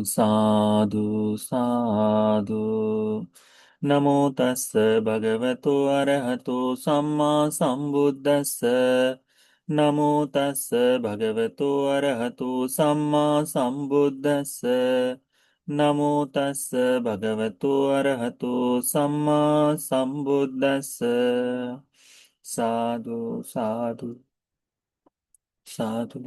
साधु साधु। नमो तस्स भगवतो अरहतो सम्मा सम्बुद्धस्स। नमो तस्स भगवतो अरहतो सम्मा सम्बुद्धस्स। नमो तस्स भगवतो अरहतो सम्मा सम्बुद्धस्स। साधु साधु साधु।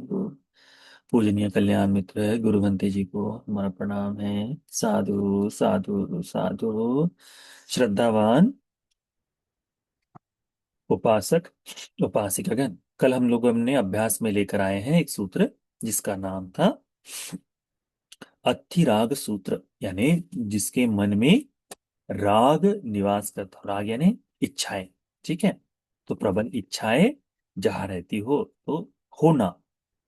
पूजनीय कल्याण मित्र गुरुवंते जी को हमारा प्रणाम है। साधु साधु साधु। श्रद्धावान उपासक उपासिकागण, कल हम लोग हमने अभ्यास में लेकर आए हैं एक सूत्र जिसका नाम था अथिराग सूत्र, यानी जिसके मन में राग निवास करता हो। राग यानी इच्छाएं। ठीक है, तो प्रबल इच्छाएं जहां रहती हो तो होना,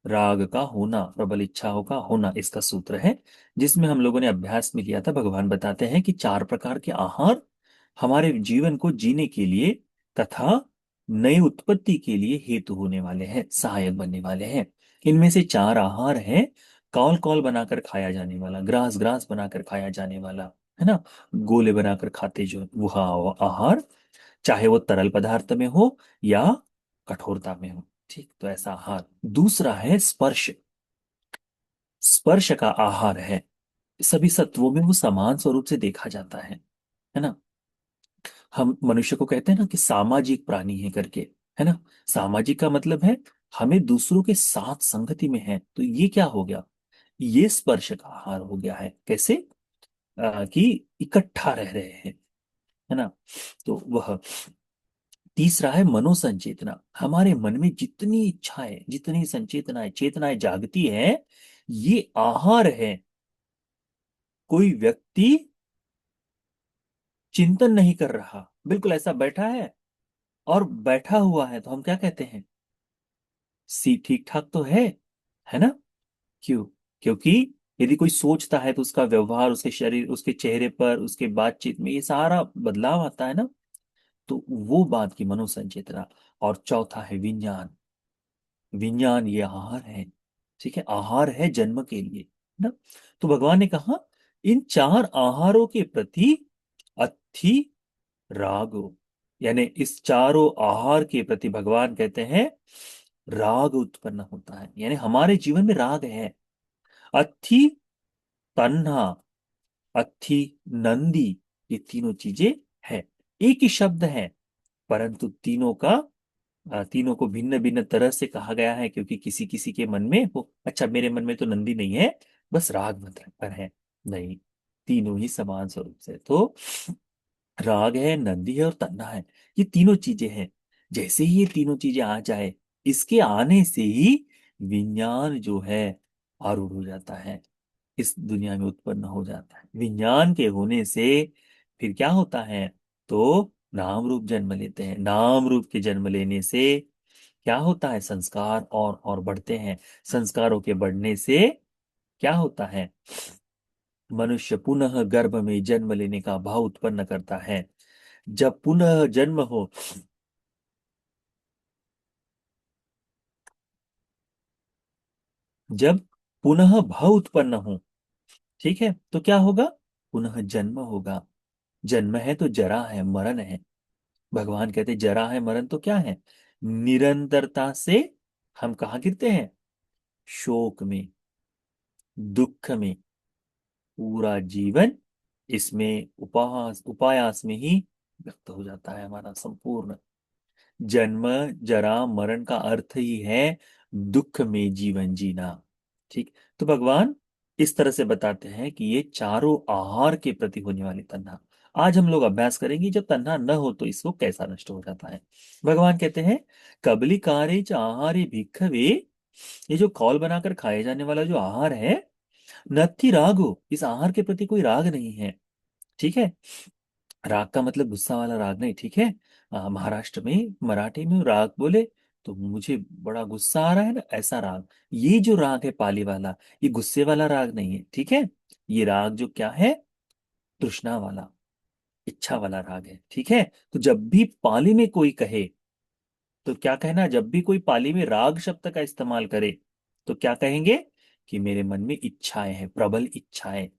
राग का होना, प्रबल इच्छाओं का होना, इसका सूत्र है। जिसमें हम लोगों ने अभ्यास में लिया था, भगवान बताते हैं कि चार प्रकार के आहार हमारे जीवन को जीने के लिए तथा नई उत्पत्ति के लिए हेतु होने वाले हैं, सहायक बनने वाले हैं। इनमें से चार आहार हैं। कौल कौल बनाकर खाया जाने वाला, ग्रास ग्रास बनाकर खाया जाने वाला, है ना, गोले बनाकर खाते जो वो आहार, चाहे वो तरल पदार्थ में हो या कठोरता में हो। ठीक, तो ऐसा आहार। दूसरा है स्पर्श। स्पर्श का आहार है, सभी सत्वों में वो समान स्वरूप से देखा जाता है ना। हम मनुष्य को कहते हैं ना कि सामाजिक प्राणी है करके, है ना। सामाजिक का मतलब है हमें दूसरों के साथ संगति में है, तो ये क्या हो गया, ये स्पर्श का आहार हो गया है। कैसे कि इकट्ठा रह रहे हैं, है ना। तो वह। तीसरा है मनोसंचेतना। हमारे मन में जितनी इच्छाएं, जितनी संचेतनाएं, चेतनाएं जागती है, ये आहार है। कोई व्यक्ति चिंतन नहीं कर रहा, बिल्कुल ऐसा बैठा है और बैठा हुआ है, तो हम क्या कहते हैं, सी ठीक ठाक तो है ना। क्यों? क्योंकि यदि कोई सोचता है तो उसका व्यवहार, उसके शरीर, उसके चेहरे पर, उसके बातचीत में ये सारा बदलाव आता है ना। तो वो बात की मनोसंचेतना। और चौथा है विज्ञान। विज्ञान ये आहार है। ठीक है, आहार है जन्म के लिए ना। तो भगवान ने कहा इन चार आहारों के प्रति अथि राग, यानी इस चारों आहार के प्रति भगवान कहते हैं राग उत्पन्न होता है, यानी हमारे जीवन में राग है। अथि तन्हा, अथि नंदी, ये तीनों चीजें है। एक ही शब्द है, परंतु तीनों का तीनों को भिन्न भिन्न तरह से कहा गया है, क्योंकि किसी किसी के मन में हो, अच्छा मेरे मन में तो नंदी नहीं है, बस राग मात्र पर है। नहीं, तीनों ही समान स्वरूप से। तो राग है, नंदी है और तन्ना है, ये तीनों चीजें हैं। जैसे ही ये तीनों चीजें आ जाए, इसके आने से ही विज्ञान जो है आरूढ़ हो जाता है, इस दुनिया में उत्पन्न हो जाता है। विज्ञान के होने से फिर क्या होता है, तो नाम रूप जन्म लेते हैं। नाम रूप के जन्म लेने से क्या होता है, संस्कार और बढ़ते हैं। संस्कारों के बढ़ने से क्या होता है, मनुष्य पुनः गर्भ में जन्म लेने का भाव उत्पन्न करता है। जब पुनः जन्म हो, जब पुनः भाव उत्पन्न हो, ठीक है, तो क्या होगा, पुनः जन्म होगा। जन्म है तो जरा है, मरण है। भगवान कहते जरा है, मरण तो क्या है, निरंतरता से हम कहाँ गिरते हैं, शोक में, दुख में। पूरा जीवन इसमें उपहास उपायास में ही व्यक्त हो जाता है हमारा संपूर्ण। जन्म जरा मरण का अर्थ ही है दुख में जीवन जीना। ठीक, तो भगवान इस तरह से बताते हैं कि ये चारों आहार के प्रति होने वाली तन्हा। आज हम लोग अभ्यास करेंगे जब तन्हा न हो तो इसको कैसा नष्ट हो जाता है। भगवान कहते हैं कबलिकारे च आहारे भिक्खवे, ये जो कौल बनाकर खाए जाने वाला जो आहार है, नत्थि रागो, इस आहार के प्रति कोई राग नहीं है। ठीक है, राग का मतलब गुस्सा वाला राग नहीं। ठीक है, महाराष्ट्र में मराठी में राग बोले तो मुझे बड़ा गुस्सा आ रहा है ना, ऐसा राग। ये जो राग है पाली वाला, ये गुस्से वाला राग नहीं है। ठीक है, ये राग जो क्या है, तृष्णा वाला, इच्छा वाला राग है। ठीक है, तो जब भी पाली में कोई कहे, तो क्या कहना, जब भी कोई पाली में राग शब्द का इस्तेमाल करे तो क्या कहेंगे कि मेरे मन में इच्छाएं हैं, प्रबल इच्छाएं,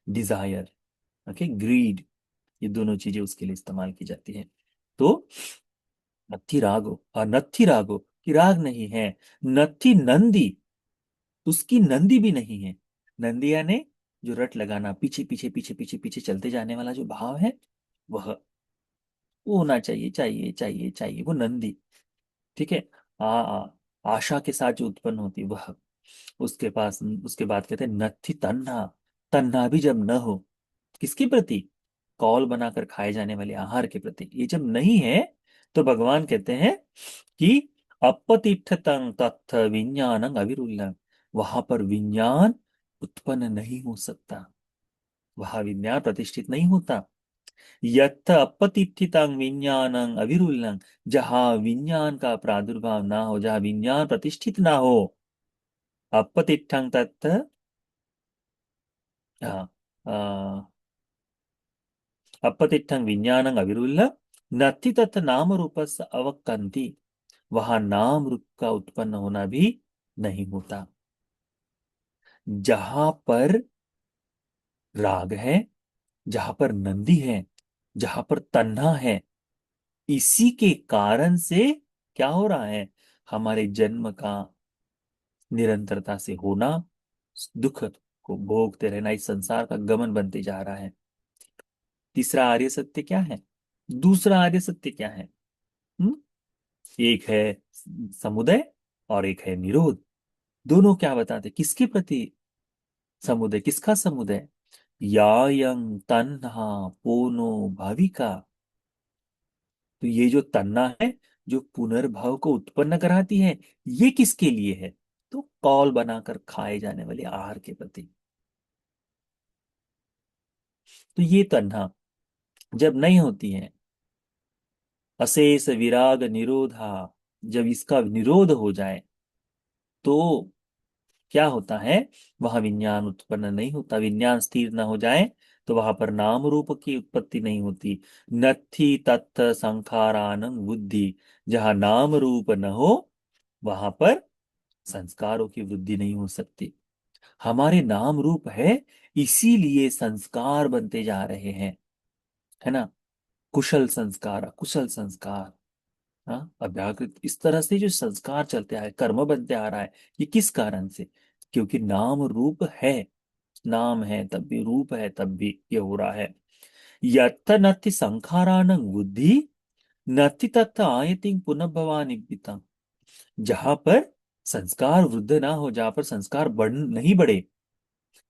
डिजायर, ओके, ग्रीड, ये दोनों चीजें उसके लिए इस्तेमाल की जाती हैं। तो नत्थी रागो, और नत्थी रागो कि राग नहीं है। नत्थी नंदी, उसकी नंदी भी नहीं है। नंदी यानी जो रट लगाना, पीछे पीछे पीछे पीछे पीछे चलते जाने वाला जो भाव है, वह वो होना चाहिए, चाहिए चाहिए चाहिए, वो नंदी। ठीक है। आशा के साथ जो उत्पन्न होती है वह। उसके पास, उसके बाद कहते हैं नत्थी तन्हा, तन्हा भी जब न हो, किसके प्रति? कौल बनाकर खाए जाने वाले आहार के प्रति, ये जब नहीं है, तो भगवान कहते हैं कि अपतिष्ठतं तत्थ विज्ञानं अविरुद्धं, वहां पर विज्ञान उत्पन्न नहीं हो सकता, वहां विज्ञान प्रतिष्ठित नहीं होता। यत्थ अपतिष्ठितं विज्ञानं अविरुद्धं, जहां विज्ञान का प्रादुर्भाव ना हो, जहां विज्ञान प्रतिष्ठित ना हो, अपतिष्ठं तत्थ, हाँ, अपतिष्ठं विज्ञानं अविरुद्धं नत्थि तत् नाम रूपस्य अवक्कन्ति, वहां नाम रूप का उत्पन्न होना भी नहीं होता। जहां पर राग है, जहां पर नंदी है, जहां पर तन्हा है, इसी के कारण से क्या हो रहा है, हमारे जन्म का निरंतरता से होना, दुख को भोगते रहना, इस संसार का गमन बनते जा रहा है। तीसरा आर्य सत्य क्या है? दूसरा आर्य सत्य क्या है? हम्म? एक है समुदय और एक है निरोध। दोनों क्या बताते, किसके प्रति समुदय, किसका समुदय? यायं तन्हा पोनो भाविका, तो ये जो तन्ना है, जो पुनर्भव को उत्पन्न कराती है, ये किसके लिए है? तो कौल बनाकर खाए जाने वाले आहार के प्रति। तो ये तन्ना जब नहीं होती है, अशेष विराग निरोधा, जब इसका निरोध हो जाए, तो क्या होता है, वहां विज्ञान उत्पन्न नहीं होता। विज्ञान स्थिर न हो जाए तो वहां पर नाम रूप की उत्पत्ति नहीं होती। नत्थि तत्थ संखारानं बुद्धि, जहां नाम रूप न हो, वहां पर संस्कारों की वृद्धि नहीं हो सकती। हमारे नाम रूप है, इसीलिए संस्कार बनते जा रहे हैं, है ना? कुशल संस्कार, अकुशल संस्कार, हाँ, अव्याकृत, इस तरह से जो संस्कार चलते आए, कर्म बनते आ रहा है, ये किस कारण से? क्योंकि नाम रूप है, नाम है तब भी, रूप है तब भी ये हो रहा है। यत्त नत्ति संखारानं बुद्धि, नत्ति तत्थ आयतिं पुनर्भवानि, जहां पर संस्कार वृद्ध ना हो, जहां पर संस्कार बढ़ नहीं बढ़े,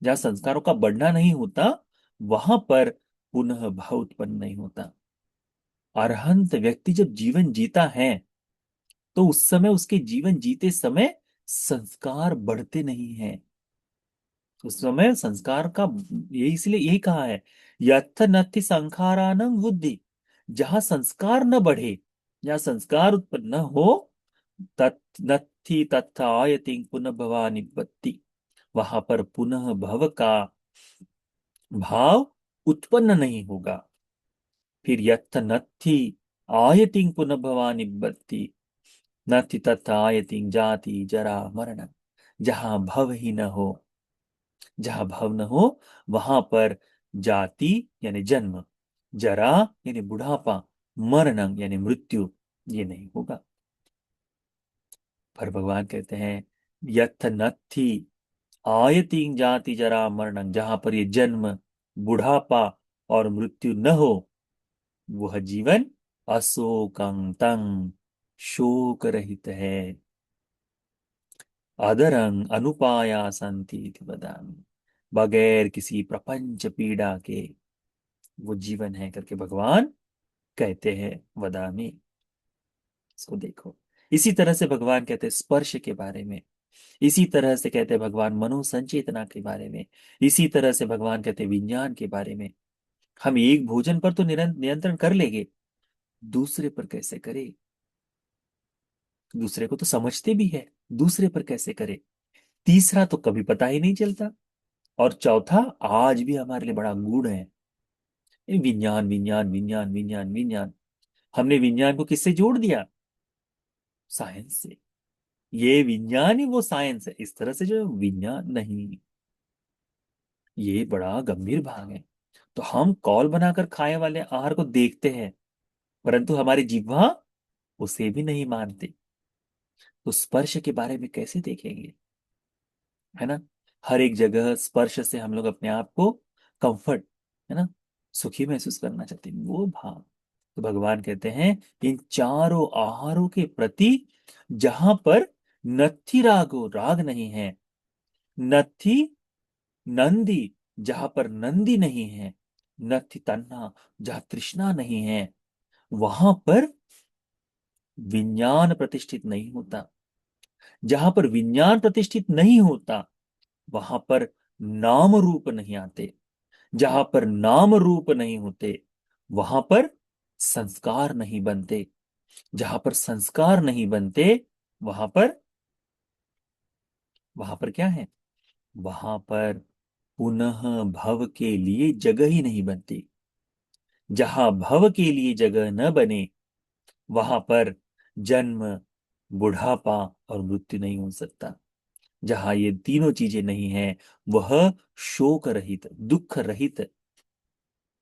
जहां संस्कारों का बढ़ना नहीं होता, वहां पर पुनः भाव उत्पन्न नहीं होता। अरहंत व्यक्ति जब जीवन जीता है, तो उस समय, उसके जीवन जीते समय संस्कार बढ़ते नहीं हैं। उस समय संस्कार का, ये इसलिए यही कहा है, यत्थ नत्थि संखारानं बुद्धि, जहां संस्कार न बढ़े, जहां संस्कार उत्पन्न न हो, तत् नत्थि तत्थ आयतिं पुनः भवा निपत्ति, वहां पर पुनः भव का भाव उत्पन्न नहीं होगा। फिर यत्थ नत्थि आयतिं पुनः भवा निबत्ति, नत्थि तत्थ आयतिं जाति जरा मरण, जहां भव ही न हो, जहां भव न हो, वहां पर जाति यानी जन्म, जरा यानी बुढ़ापा, मरण यानी मृत्यु, ये नहीं होगा। पर भगवान कहते हैं यत्थ नत्थि आयति जाति जरा मरण, जहां पर ये जन्म, बुढ़ापा और मृत्यु न हो, वह जीवन अशोकं तं, शोक रहित है। अदरंग अनुपायासंति इति वदामि, बगैर किसी प्रपंच पीड़ा के वो जीवन है करके भगवान कहते हैं, वदामि। इसको देखो, इसी तरह से भगवान कहते हैं स्पर्श के बारे में, इसी तरह से कहते हैं भगवान मनोसंचेतना के बारे में, इसी तरह से भगवान कहते हैं विज्ञान के बारे में। हम एक भोजन पर तो नियंत्रण कर लेंगे, दूसरे पर कैसे करें? दूसरे को तो समझते भी है, दूसरे पर कैसे करें? तीसरा तो कभी पता ही नहीं चलता। और चौथा आज भी हमारे लिए बड़ा गूढ़ है, ये विज्ञान विज्ञान विज्ञान विज्ञान विज्ञान। हमने विज्ञान को किससे जोड़ दिया? साइंस से। ये विज्ञान ही वो साइंस है, इस तरह से जो विज्ञान नहीं। ये बड़ा गंभीर भाग है। तो हम कॉल बनाकर खाए वाले आहार को देखते हैं, परंतु हमारी जिह्वा उसे भी नहीं मानती। तो स्पर्श के बारे में कैसे देखेंगे, है ना। हर एक जगह स्पर्श से हम लोग अपने आप को कंफर्ट, है ना, सुखी महसूस करना चाहते हैं, वो भाव। तो भगवान कहते हैं इन चारों आहारों के प्रति जहां पर नत्थी रागो, राग नहीं है, नत्थी नंदी, जहां पर नंदी नहीं है, नत्थी तन्ना, जहां तृष्णा नहीं है, वहां पर विज्ञान प्रतिष्ठित नहीं होता। जहां पर विज्ञान प्रतिष्ठित नहीं होता, वहां पर नाम रूप नहीं आते। जहां पर नाम रूप नहीं होते, वहां पर संस्कार नहीं बनते। जहां पर संस्कार नहीं बनते, वहां पर, वहां पर क्या है, वहां पर पुनः भव के लिए जगह ही नहीं बनती। जहां भव के लिए जगह न बने, वहां पर जन्म, बुढ़ापा और मृत्यु नहीं हो सकता। जहां ये तीनों चीजें नहीं है, वह शोक रहित, दुख रहित,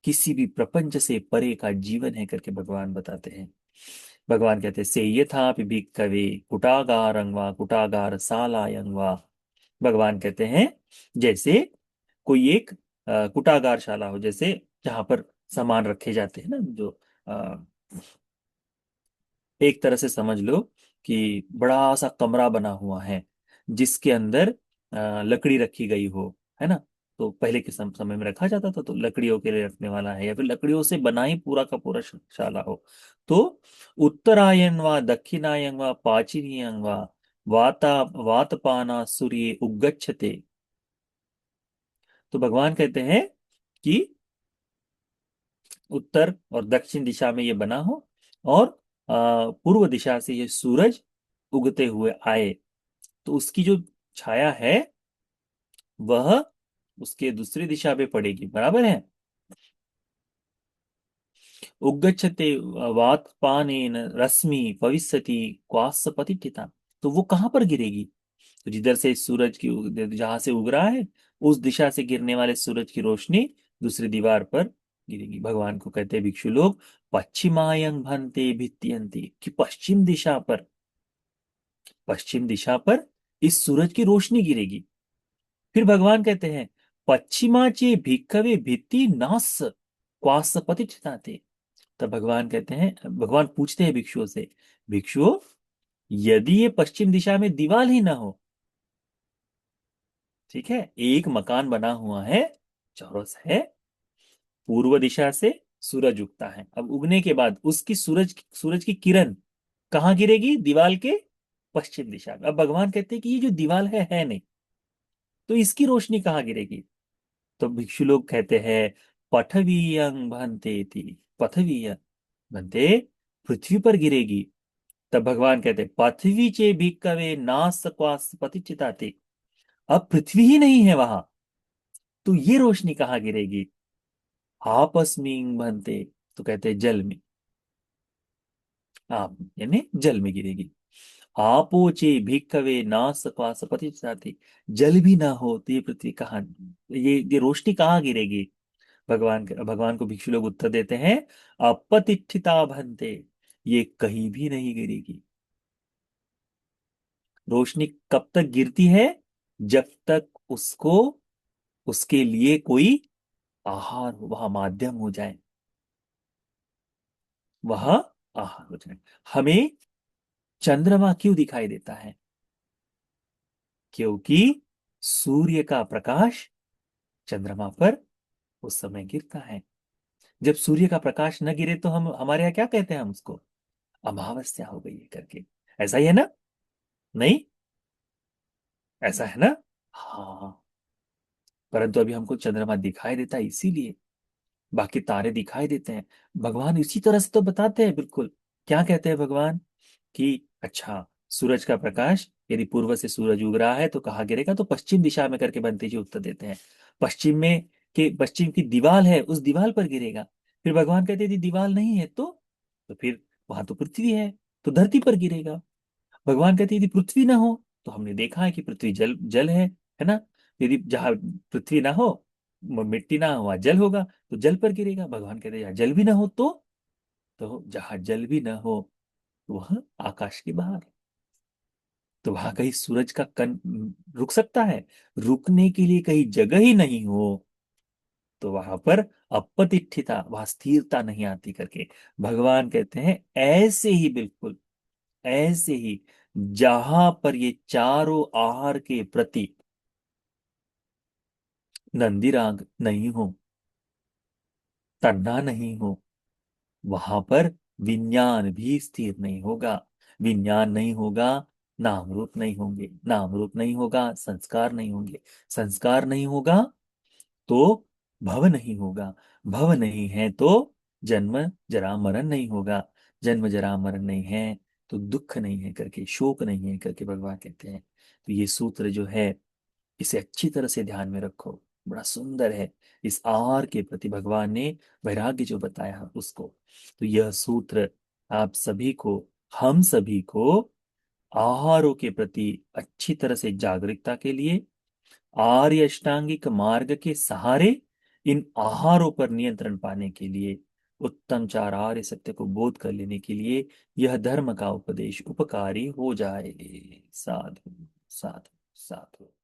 किसी भी प्रपंच से परे का जीवन है करके भगवान बताते हैं। भगवान कहते हैं से यथापि भिक्खवे कुटागारं वा कुटागार शालायं वा। भगवान कहते हैं जैसे कोई एक कुटागार शाला हो, जैसे जहां पर सामान रखे जाते हैं ना, जो एक तरह से समझ लो कि बड़ा सा कमरा बना हुआ है, जिसके अंदर लकड़ी रखी गई हो, है ना। तो पहले के समय में रखा जाता था, तो लकड़ियों के लिए रखने वाला है, या फिर लकड़ियों से बना ही पूरा का पूरा शाला हो। तो उत्तरायण व दक्षिणायन व पाचिनीयं व वाता वातपाना सूर्य उगच्छते। तो भगवान कहते हैं कि उत्तर और दक्षिण दिशा में ये बना हो, और पूर्व दिशा से ये सूरज उगते हुए आए, तो उसकी जो छाया है वह उसके दूसरी दिशा पे पड़ेगी, बराबर है। उगच्छते वातपानेन रश्मि भविष्यति क्वास पतिष्ठिता। तो वो कहाँ पर गिरेगी, तो जिधर से सूरज की जहां से उग रहा है, उस दिशा से गिरने वाले सूरज की रोशनी दूसरी दीवार पर गिरेगी। भगवान को कहते हैं भिक्षु लोग पश्चिमायं भंते भित्तियंती, कि पश्चिम दिशा पर इस सूरज की रोशनी गिरेगी। फिर भगवान कहते हैं पश्चिमाचे भिक्खवे भित्ति नास क्वास पतिष्ठिताते। तब भगवान कहते हैं, भगवान पूछते हैं भिक्षुओं से, भिक्षुओं, यदि ये पश्चिम दिशा में दीवार ही ना हो, ठीक है, एक मकान बना हुआ है, चौरस है, पूर्व दिशा से सूरज उगता है, अब उगने के बाद उसकी सूरज की किरण कहाँ गिरेगी, दीवार के पश्चिम दिशा में। अब भगवान कहते हैं कि ये जो दीवार है नहीं, तो इसकी रोशनी कहाँ गिरेगी। तो भिक्षु लोग कहते हैं पठवीयं भंते थी, पृथ्वी बनते, पृथ्वी पर गिरेगी। तब भगवान कहते पृथ्वी चे भिक्कवे नास क्वास पतिचिताते। अब पृथ्वी ही नहीं है वहां, तो ये रोशनी कहाँ गिरेगी, आपस में बनते, तो कहते हैं जल में, आप यानी जल में गिरेगी। आपोचे भिक्कवे नास क्वास पतिचिताते। जल भी ना हो तो ये पृथ्वी कहाँ, ये रोशनी कहाँ गिरेगी। भगवान को भिक्षु लोग उत्तर देते हैं अपतिष्ठिता भंते, ये कहीं भी नहीं गिरेगी। रोशनी कब तक गिरती है, जब तक उसको, उसके लिए कोई आहार हो, वह माध्यम हो जाए, वह आहार हो जाए। हमें चंद्रमा क्यों दिखाई देता है, क्योंकि सूर्य का प्रकाश चंद्रमा पर उस समय गिरता है। जब सूर्य का प्रकाश न गिरे तो हम, हमारे यहाँ क्या कहते हैं, हम उसको अमावस्या हो गई है करके। ऐसा ही है ना, नहीं, ऐसा है ना। हाँ, परंतु अभी हमको चंद्रमा दिखाई देता है इसीलिए, बाकी तारे दिखाई देते हैं। भगवान इसी तरह से तो बताते हैं बिल्कुल। क्या कहते हैं भगवान कि अच्छा, सूरज का प्रकाश यदि पूर्व से सूरज उग रहा है तो कहाँ गिरेगा, तो पश्चिम दिशा में करके बनते जी उत्तर देते हैं। पश्चिम में, के पश्चिम की दीवार है, उस दीवार पर गिरेगा। फिर भगवान कहते हैं यदि दीवार नहीं है तो फिर वहां तो पृथ्वी है, तो धरती पर गिरेगा। भगवान कहते हैं यदि पृथ्वी ना हो, तो हमने देखा है कि पृथ्वी जल जल है ना। यदि जहाँ पृथ्वी ना हो, मिट्टी ना हो, वहाँ जल होगा, तो जल पर गिरेगा। भगवान कहते हैं यहाँ जल भी ना हो तो जहाँ जल भी ना हो वह आकाश के बाहर। तो वहां कहीं सूरज का कण रुक सकता है? रुकने के लिए कहीं जगह ही नहीं हो, तो वहां पर अपतिष्ठिता, वहां स्थिरता नहीं आती करके भगवान कहते हैं ऐसे ही, बिल्कुल ऐसे ही, जहां पर ये चारों आहार के प्रति नंदिराग नहीं हो, तन्ना नहीं हो, वहां पर विज्ञान भी स्थिर नहीं होगा। विज्ञान नहीं होगा, नाम रूप नहीं होंगे, नाम रूप नहीं होगा, संस्कार नहीं होंगे, संस्कार नहीं होगा तो भव नहीं होगा, भव नहीं है तो जन्म जरा मरण नहीं होगा, जन्म जरा मरण नहीं है तो दुख नहीं है करके, शोक नहीं है करके भगवान कहते हैं। तो ये सूत्र जो है, इसे अच्छी तरह से ध्यान में रखो, बड़ा सुंदर है। इस आहार के प्रति भगवान ने वैराग्य जो बताया उसको, तो यह सूत्र आप सभी को, हम सभी को आहारों के प्रति अच्छी तरह से जागरूकता के लिए, आर्य अष्टांगिक मार्ग के सहारे इन आहारों पर नियंत्रण पाने के लिए, उत्तम चार आर्य सत्य को बोध कर लेने के लिए यह धर्म का उपदेश उपकारी हो जाए। साधु साधु साधु।